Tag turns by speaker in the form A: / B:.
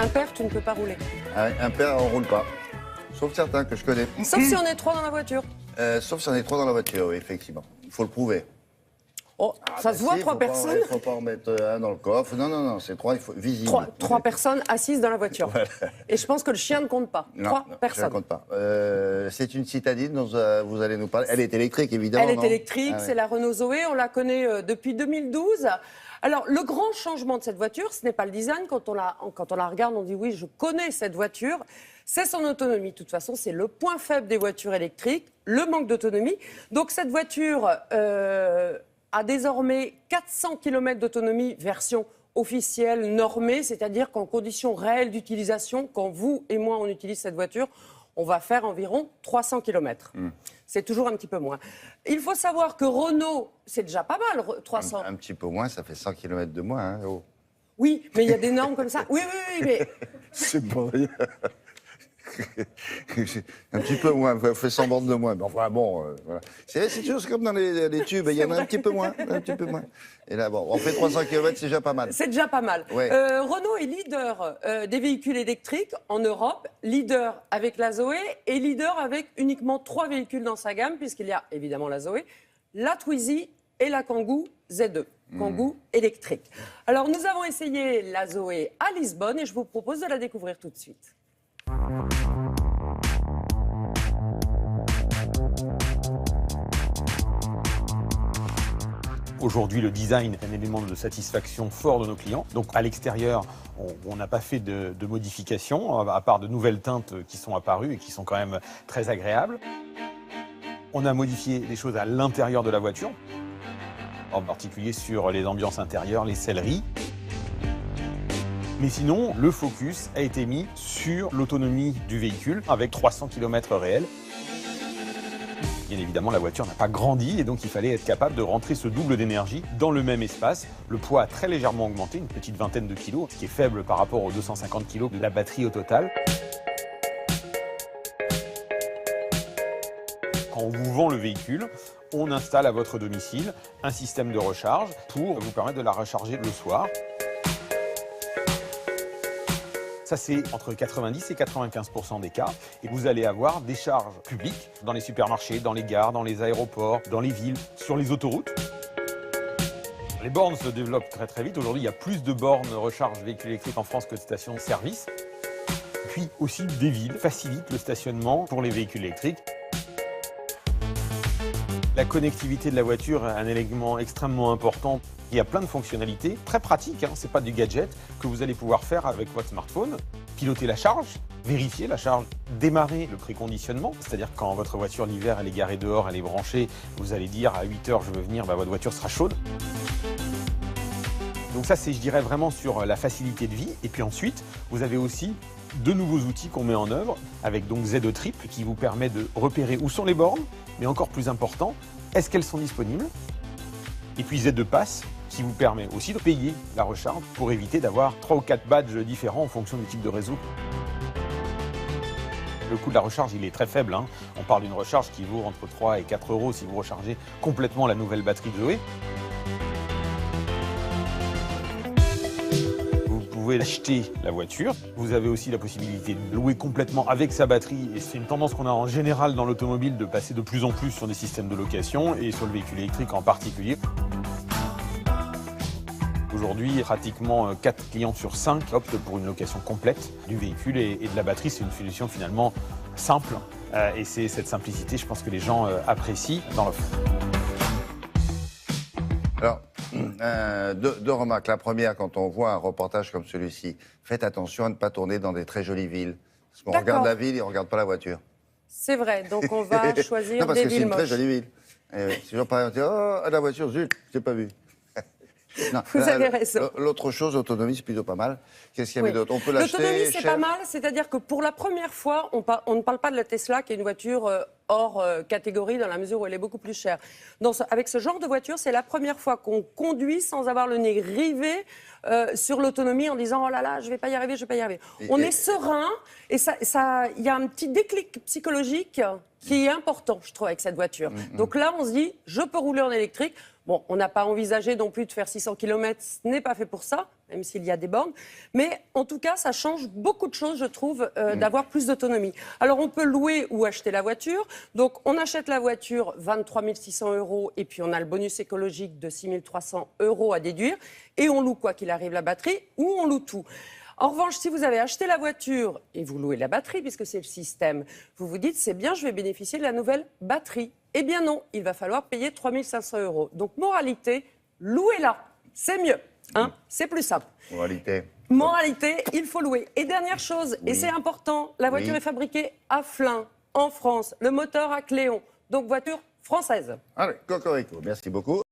A: Impair, tu ne peux pas rouler.
B: Impair, on roule pas. Sauf certains que je connais.
A: Sauf si on est 3 dans la voiture.
B: Sauf si on est 3 dans la voiture, oui, effectivement. Il faut le prouver.
A: Oh, ça se voit,
B: si,
A: 3 personnes.
B: Il ne faut pas en mettre un dans le coffre. Non, c'est 3, il faut visible.
A: 3 personnes assises dans la voiture.
B: Voilà.
A: Et je pense que le chien ne compte pas. 3 personnes.
B: Je ne compte pas. C'est une citadine dont vous allez nous parler. Elle est électrique, évidemment.
A: Elle est électrique, c'est la Renault Zoé. On la connaît depuis 2012. Alors, le grand changement de cette voiture, ce n'est pas le design. Quand on la regarde, on dit oui, je connais cette voiture. C'est son autonomie. De toute façon, c'est le point faible des voitures électriques, le manque d'autonomie. Donc, cette voiture a désormais 400 km d'autonomie, version officielle, normée, c'est-à-dire qu'en conditions réelles d'utilisation, quand vous et moi on utilise cette voiture, on va faire environ 300 km. C'est toujours un petit peu moins. Il faut savoir que Renault, c'est déjà pas mal, 300.
B: Un petit peu moins, ça fait 100 km de moins. Hein, oh.
A: Oui, mais il y a des normes comme ça. Oui, mais...
B: C'est pas rien. Un petit peu moins, on fait 100 bornes de moins. Mais enfin bon, voilà. C'est toujours comme dans les tubes, il y en a un petit peu moins. Et là, bon, on fait 300 km, c'est déjà pas mal.
A: C'est déjà pas mal.
B: Ouais.
A: Renault est leader des véhicules électriques en Europe, leader avec la Zoé et leader avec uniquement 3 véhicules dans sa gamme, puisqu'il y a évidemment la Zoé, la Twizy et la Kangoo Z2. Kangoo électrique. Alors, nous avons essayé la Zoé à Lisbonne et je vous propose de la découvrir tout de suite.
C: Aujourd'hui, le design est un élément de satisfaction fort de nos clients. Donc, à l'extérieur, on n'a pas fait de modifications, à part de nouvelles teintes qui sont apparues et qui sont quand même très agréables. On a modifié des choses à l'intérieur de la voiture, en particulier sur les ambiances intérieures, les selleries. Mais sinon, le focus a été mis sur l'autonomie du véhicule avec 300 km réels. Bien évidemment, la voiture n'a pas grandi et donc il fallait être capable de rentrer ce double d'énergie dans le même espace. Le poids a très légèrement augmenté, une petite vingtaine de kilos, ce qui est faible par rapport aux 250 kilos de la batterie au total. Quand on vous vend le véhicule, on installe à votre domicile un système de recharge pour vous permettre de la recharger le soir. Ça, c'est entre 90 et 95% des cas. Et vous allez avoir des charges publiques dans les supermarchés, dans les gares, dans les aéroports, dans les villes, sur les autoroutes. Les bornes se développent très très vite. Aujourd'hui, il y a plus de bornes recharge véhicules électriques en France que de stations-service. Puis aussi, des villes facilitent le stationnement pour les véhicules électriques. La connectivité de la voiture est un élément extrêmement important. Il y a plein de fonctionnalités très pratiques, c'est pas du gadget, que vous allez pouvoir faire avec votre smartphone. Piloter la charge, vérifier la charge, démarrer le préconditionnement, c'est-à-dire quand votre voiture l'hiver elle est garée dehors, elle est branchée, vous allez dire à 8h je veux venir, votre voiture sera chaude. Donc ça c'est je dirais vraiment sur la facilité de vie. Et puis ensuite vous avez aussi de nouveaux outils qu'on met en œuvre avec donc Z2 Trip qui vous permet de repérer où sont les bornes, mais encore plus important, est-ce qu'elles sont disponibles? Et puis Z2 Pass qui vous permet aussi de payer la recharge pour éviter d'avoir 3 ou 4 badges différents en fonction du type de réseau. Le coût de la recharge, il est très faible. On parle d'une recharge qui vaut entre 3 et 4 euros si vous rechargez complètement la nouvelle batterie de Zoé. Vous pouvez acheter la voiture. Vous avez aussi la possibilité de louer complètement avec sa batterie. Et c'est une tendance qu'on a en général dans l'automobile de passer de plus en plus sur des systèmes de location et sur le véhicule électrique en particulier. Aujourd'hui, pratiquement 4 clients sur 5 optent pour une location complète du véhicule et de la batterie. C'est une solution finalement simple et c'est cette simplicité, je pense que les gens apprécient dans l'offre.
B: Alors, deux remarques. La première, quand on voit un reportage comme celui-ci, faites attention à ne pas tourner dans des très jolies villes. Parce qu'on regarde la ville et on ne regarde pas la voiture.
A: C'est vrai, donc on va choisir
B: non, parce
A: des
B: que c'est
A: villes
B: une très
A: moches.
B: jolie ville. C'est toujours pareil, on dit, oh, la voiture, zut, je l'ai pas vue. Non,
A: Vous avez raison.
B: L'autre chose, l'autonomie, c'est plutôt pas mal. Qu'est-ce qu'il y avait d'autre? On peut l'acheter
A: L'autonomie, c'est
B: cher.
A: pas mal, c'est-à-dire que pour la première fois, on ne parle pas de la Tesla, qui est une voiture hors catégorie, dans la mesure où elle est beaucoup plus chère. Avec ce genre de voiture, c'est la première fois qu'on conduit sans avoir le nez rivé sur l'autonomie en disant « Oh là là, je vais pas y arriver, je vais pas y arriver ». On est serein et il y a un petit déclic psychologique qui est important, je trouve, avec cette voiture. Donc là, on se dit « Je peux rouler en électrique ». Bon, on n'a pas envisagé non plus de faire 600 km, ce n'est pas fait pour ça, même s'il y a des bornes. Mais en tout cas, ça change beaucoup de choses, je trouve, d'avoir plus d'autonomie. Alors, on peut louer ou acheter la voiture. Donc, on achète la voiture, 23 600 €, et puis on a le bonus écologique de 6 300 € à déduire. Et on loue, quoi qu'il arrive, la batterie, ou on loue tout. En revanche, si vous avez acheté la voiture et vous louez la batterie, puisque c'est le système, vous vous dites, c'est bien, je vais bénéficier de la nouvelle batterie. Eh bien non, il va falloir payer 3 500 €. Donc, moralité, louez-la, c'est mieux, hein, c'est plus simple. Moralité, il faut louer. Et dernière chose, et c'est important, la voiture est fabriquée à Flins, en France, le moteur à Cléon, donc voiture française.
B: Allez, cocorico, merci beaucoup.